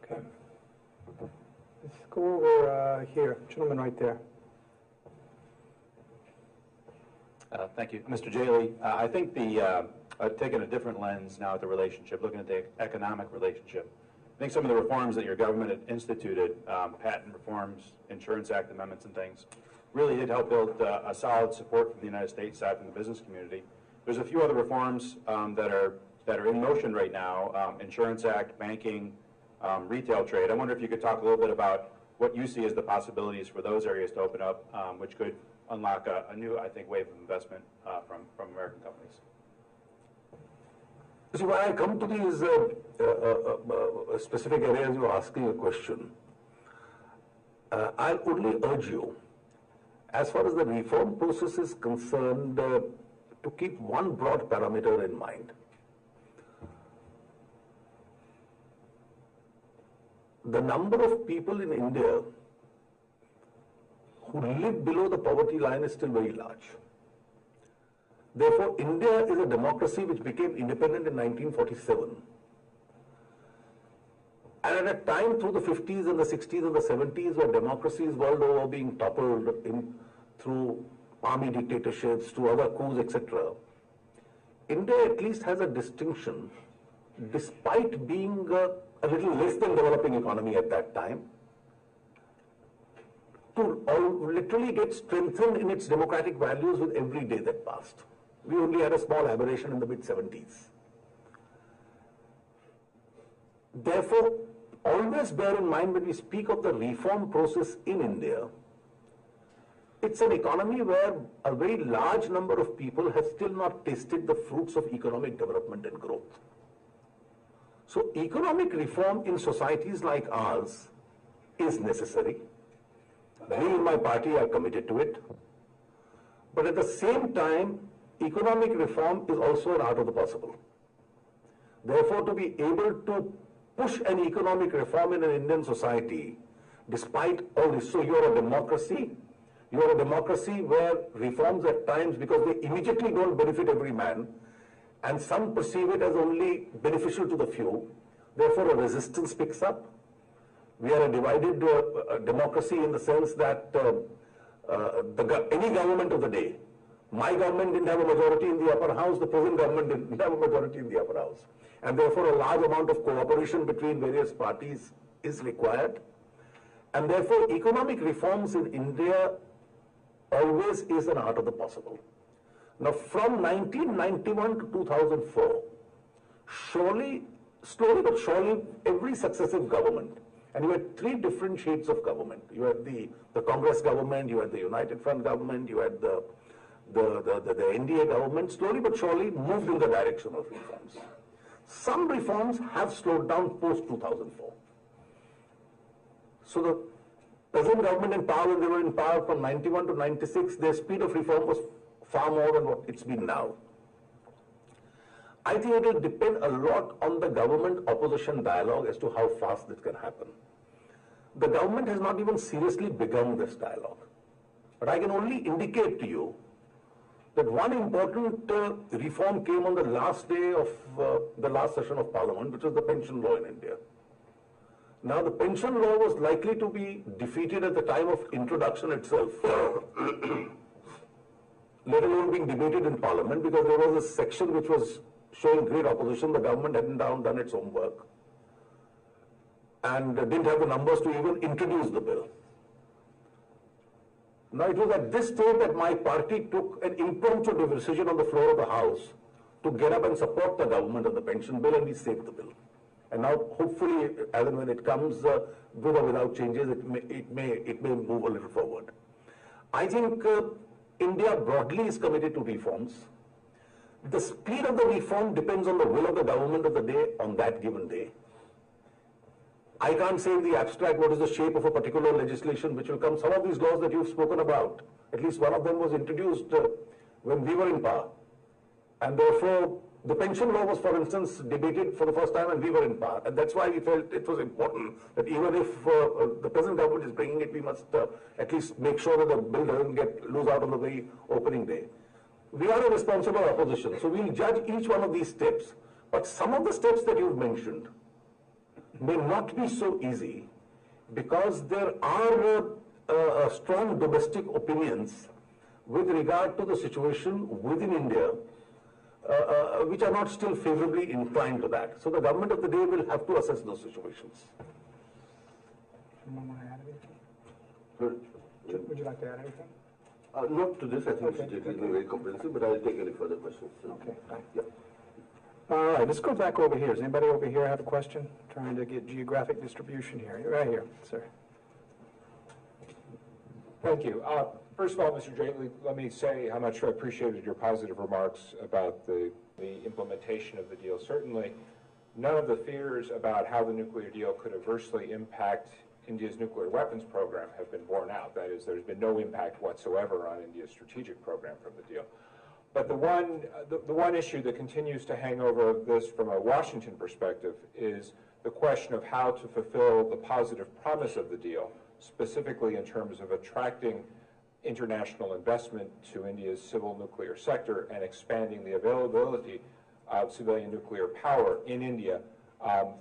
Okay. Let's go over here. Gentleman right there. Thank you. Mr. Jaitley, I think taking a different lens now at the relationship, looking at the economic relationship, I think some of the reforms that your government had instituted, patent reforms, Insurance Act amendments and things, really did help build a solid support from the United States side, from the business community. There's a few other reforms that are in motion right now, Insurance Act, banking, retail trade. I wonder if you could talk a little bit about what you see as the possibilities for those areas to open up, which could unlock a new, I think, wave of investment from American companies. See, when I come to these specific areas you're asking a question, I'll only urge you, as far as the reform process is concerned, to keep one broad parameter in mind. The number of people in India who live below the poverty line is still very large. Therefore, India is a democracy which became independent in 1947. And at a time through the 50s and the 60s and the 70s where democracies world over were being toppled through army dictatorships, through other coups, etc., India at least has a distinction, despite being a little less than developing economy at that time, to literally get strengthened in its democratic values with every day that passed. We only had a small aberration in the mid-70s. Therefore, always bear in mind when we speak of the reform process in India, it's an economy where a very large number of people have still not tasted the fruits of economic development and growth. So economic reform in societies like ours is necessary. We in my party are committed to it. But at the same time, economic reform is also an art of the possible. Therefore, to be able to push an economic reform in an Indian society, despite all this, so you're a democracy where reforms at times, because they immediately don't benefit every man, and some perceive it as only beneficial to the few, therefore a resistance picks up. We are a divided democracy in the sense that any government of the day, my government didn't have a majority in the upper house, the present government didn't have a majority in the upper house. And therefore a large amount of cooperation between various parties is required. And therefore economic reforms in India always is an art of the possible. Now from 1991 to 2004, slowly but surely every successive government, and you had three different shades of government. You had the Congress government, you had the United Front government, you had the NDA government, slowly but surely moved in the direction of reforms. Some reforms have slowed down post-2004. So the present government in power, when they were in power from 91 to 96, their speed of reform was far more than what it's been now. I think it will depend a lot on the government-opposition dialogue as to how fast this can happen. The government has not even seriously begun this dialogue. But I can only indicate to you that one important reform came on the last day of the last session of Parliament, which was the pension law in India. Now, the pension law was likely to be defeated at the time of introduction itself, let alone being debated in Parliament, because there was a section which was showing great opposition. The government hadn't done its homework and didn't have the numbers to even introduce the bill. Now, it was at this stage that my party took an impromptu decision on the floor of the House to get up and support the government on the pension bill, and we saved the bill. And now, hopefully, as and when it comes, with or without changes, it may move a little forward. I think India broadly is committed to reforms. The speed of the reform depends on the will of the government of the day on that given day. I can't say in the abstract what is the shape of a particular legislation which will come. Some of these laws that you've spoken about, at least one of them was introduced when we were in power. And therefore, the pension law was, for instance, debated for the first time and we were in power. And that's why we felt it was important that even if the present government is bringing it, we must at least make sure that the bill doesn't lose out on the very opening day. We are a responsible opposition, so we'll judge each one of these steps. But some of the steps that you've mentioned, may not be so easy because there are strong domestic opinions with regard to the situation within India, which are not still favorably inclined to that. So the government of the day will have to assess those situations. Someone want to add anything? Sir, Would you like to add anything? not to this, I think Okay, it has been very comprehensive, but I'll take any further questions. Okay, fine. Yeah. All right, let's go back over here. Does anybody over here have a question? Trying to get geographic distribution here. You're right here, sir. Thank you. First of all, Mr. Jaitley, let me say how much I appreciated your positive remarks about the implementation of the deal. Certainly, none of the fears about how the nuclear deal could adversely impact India's nuclear weapons program have been borne out. That is, there's been no impact whatsoever on India's strategic program from the deal. But the one issue that continues to hang over this from a Washington perspective is the question of how to fulfill the positive promise of the deal, specifically in terms of attracting international investment to India's civil nuclear sector and expanding the availability of civilian nuclear power in India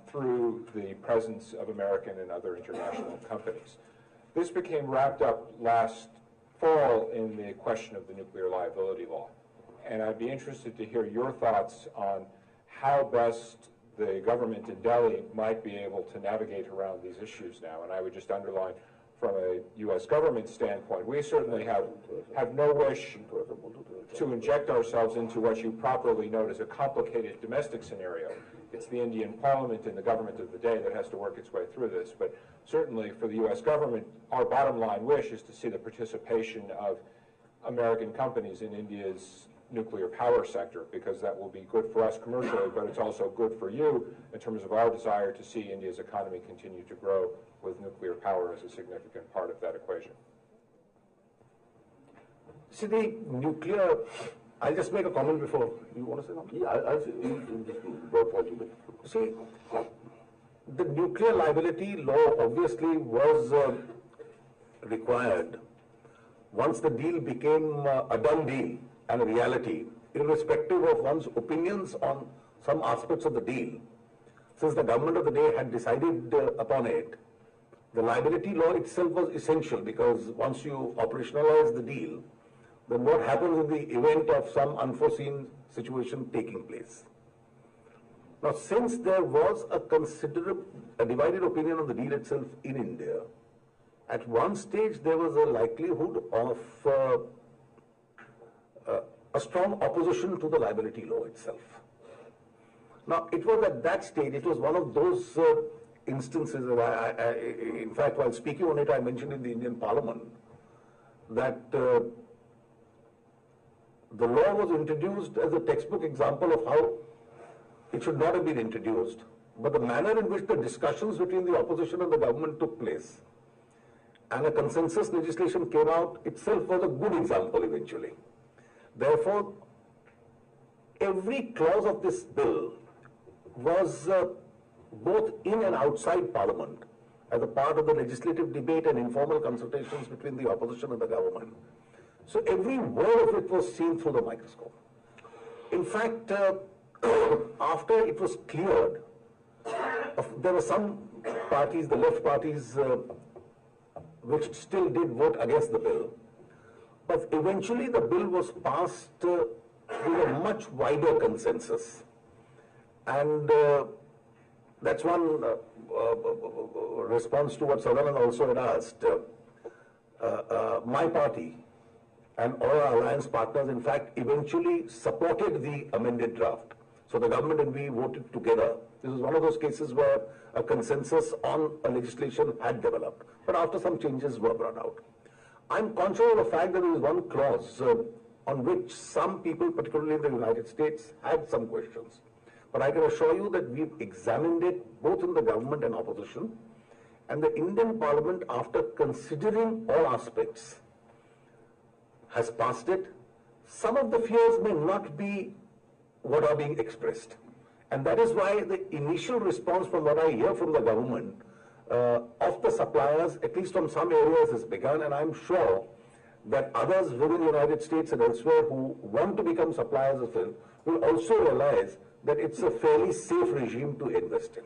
through the presence of American and other international companies. This became wrapped up last fall in the question of the nuclear liability law. And I'd be interested to hear your thoughts on how best the government in Delhi might be able to navigate around these issues now. And I would just underline, from a U.S. government standpoint, we certainly have no wish to inject ourselves into what you properly note as a complicated domestic scenario. It's the Indian Parliament and the government of the day that has to work its way through this. But certainly for the U.S. government, our bottom line wish is to see the participation of American companies in India's nuclear power sector, because that will be good for us commercially, but it's also good for you in terms of our desire to see India's economy continue to grow with nuclear power as a significant part of that equation. See, the nuclear, I'll just make a comment before. You want to say something? Yeah, I'll say, just broad point you make. See, the nuclear liability law obviously was required once the deal became a done deal and a reality, irrespective of one's opinions on some aspects of the deal. Since the government of the day had decided upon it, the liability law itself was essential, because once you operationalize the deal, then what happens in the event of some unforeseen situation taking place? Now, since there was a divided opinion on the deal itself in India, at one stage there was a likelihood of a strong opposition to the liability law itself. Now, it was at that stage, it was one of those instances, in fact, while speaking on it, I mentioned in the Indian Parliament that the law was introduced as a textbook example of how it should not have been introduced, but the manner in which the discussions between the opposition and the government took place and a consensus legislation came out itself was a good example eventually. Therefore, every clause of this bill was both in and outside Parliament as a part of the legislative debate and informal consultations between the opposition and the government. So every word of it was seen through the microscope. In fact, after it was cleared, there were some parties, the left parties, which still did vote against the bill. But eventually the bill was passed with a much wider consensus. And that's one response to what Sadanand also had asked. My party and all our alliance partners, in fact, eventually supported the amended draft. So the government and we voted together. This is one of those cases where a consensus on a legislation had developed, but after some changes were brought out. I'm conscious of the fact that there is one clause on which some people, particularly in the United States, had some questions. But I can assure you that we've examined it both in the government and opposition, and the Indian Parliament, after considering all aspects, has passed it. Some of the fears may not be what are being expressed. And that is why the initial response from what I hear from the government of the suppliers, at least from some areas, has begun, and I'm sure that others within the United States and elsewhere who want to become suppliers of film will also realize that it's a fairly safe regime to invest in.